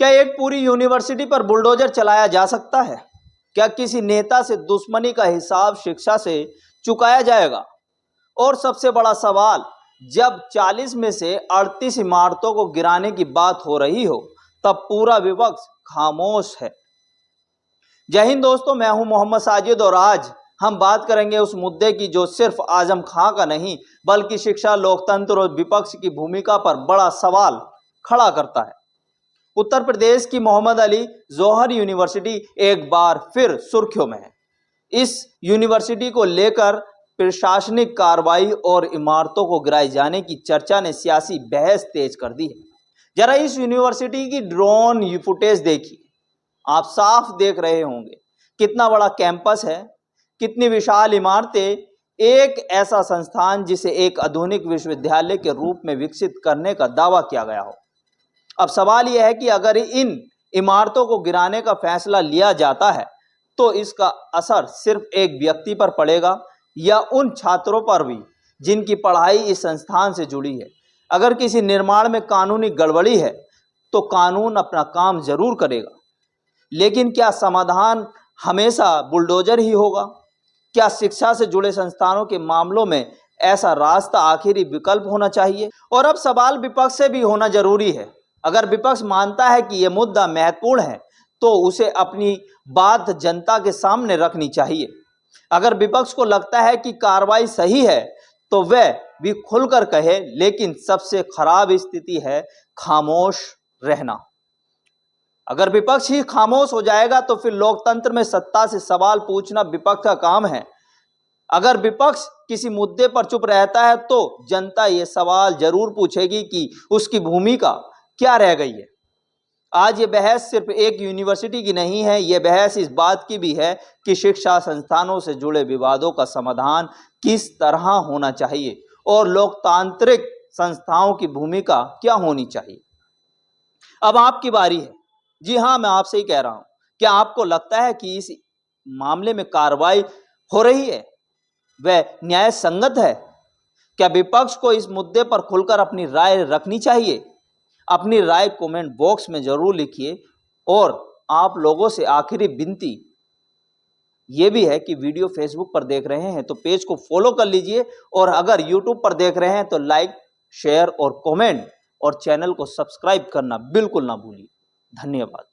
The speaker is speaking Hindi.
क्या एक पूरी यूनिवर्सिटी पर बुलडोजर चलाया जा सकता है? क्या किसी नेता से दुश्मनी का हिसाब शिक्षा से चुकाया जाएगा? और सबसे बड़ा सवाल, जब 40 में से 38 इमारतों को गिराने की बात हो रही हो, तब पूरा विपक्ष खामोश है। जय हिंद दोस्तों, मैं हूं मोहम्मद साजिद और आज हम बात करेंगे उस मुद्दे की जो सिर्फ आजम खां का नहीं बल्कि शिक्षा, लोकतंत्र और विपक्ष की भूमिका पर बड़ा सवाल खड़ा करता है। उत्तर प्रदेश की मोहम्मद अली जौहर यूनिवर्सिटी एक बार फिर सुर्खियों में है। इस यूनिवर्सिटी को लेकर प्रशासनिक कार्रवाई और इमारतों को गिराए जाने की चर्चा ने सियासी बहस तेज कर दी है। जरा इस यूनिवर्सिटी की ड्रोन फुटेज देखिए, आप साफ देख रहे होंगे कितना बड़ा कैंपस है, कितनी विशाल इमारतें, एक ऐसा संस्थान जिसे एक आधुनिक विश्वविद्यालय के रूप में विकसित करने का दावा किया गया हो। अब सवाल यह है कि अगर इन इमारतों को गिराने का फैसला लिया जाता है तो इसका असर सिर्फ एक व्यक्ति पर पड़ेगा या उन छात्रों पर भी जिनकी पढ़ाई इस संस्थान से जुड़ी है। अगर किसी निर्माण में कानूनी गड़बड़ी है तो कानून अपना काम जरूर करेगा, लेकिन क्या समाधान हमेशा बुलडोजर ही होगा? क्या शिक्षा से जुड़े संस्थानों के मामलों में ऐसा रास्ता आखिरी विकल्प होना चाहिए? और अब सवाल विपक्ष से भी होना जरूरी है। अगर विपक्ष मानता है कि यह मुद्दा महत्वपूर्ण है तो उसे अपनी बात जनता के सामने रखनी चाहिए। अगर विपक्ष को लगता है कि कार्रवाई सही है तो वह भी खुलकर कहे, लेकिन सबसे खराब स्थिति है खामोश रहना। अगर विपक्ष ही खामोश हो जाएगा तो फिर लोकतंत्र में सत्ता से सवाल पूछना विपक्ष का काम है। अगर विपक्ष किसी मुद्दे पर चुप रहता है तो जनता ये सवाल जरूर पूछेगी कि उसकी भूमिका क्या रह गई है। आज ये बहस सिर्फ एक यूनिवर्सिटी की नहीं है, ये बहस इस बात की भी है कि शिक्षा संस्थानों से जुड़े विवादों का समाधान किस तरह होना चाहिए और लोकतांत्रिक संस्थाओं की भूमिका क्या होनी चाहिए। अब आपकी बारी है। जी हाँ, मैं आपसे ही कह रहा हूं, क्या आपको लगता है कि इस मामले में कार्रवाई हो रही है वह न्याय संगत है? क्या विपक्ष को इस मुद्दे पर खुलकर अपनी राय रखनी चाहिए? अपनी राय कमेंट बॉक्स में जरूर लिखिए। और आप लोगों से आखिरी विनती यह भी है कि वीडियो फेसबुक पर देख रहे हैं तो पेज को फॉलो कर लीजिए, और अगर यूट्यूब पर देख रहे हैं तो लाइक, शेयर और कमेंट और चैनल को सब्सक्राइब करना बिल्कुल ना भूलिए। धन्यवाद।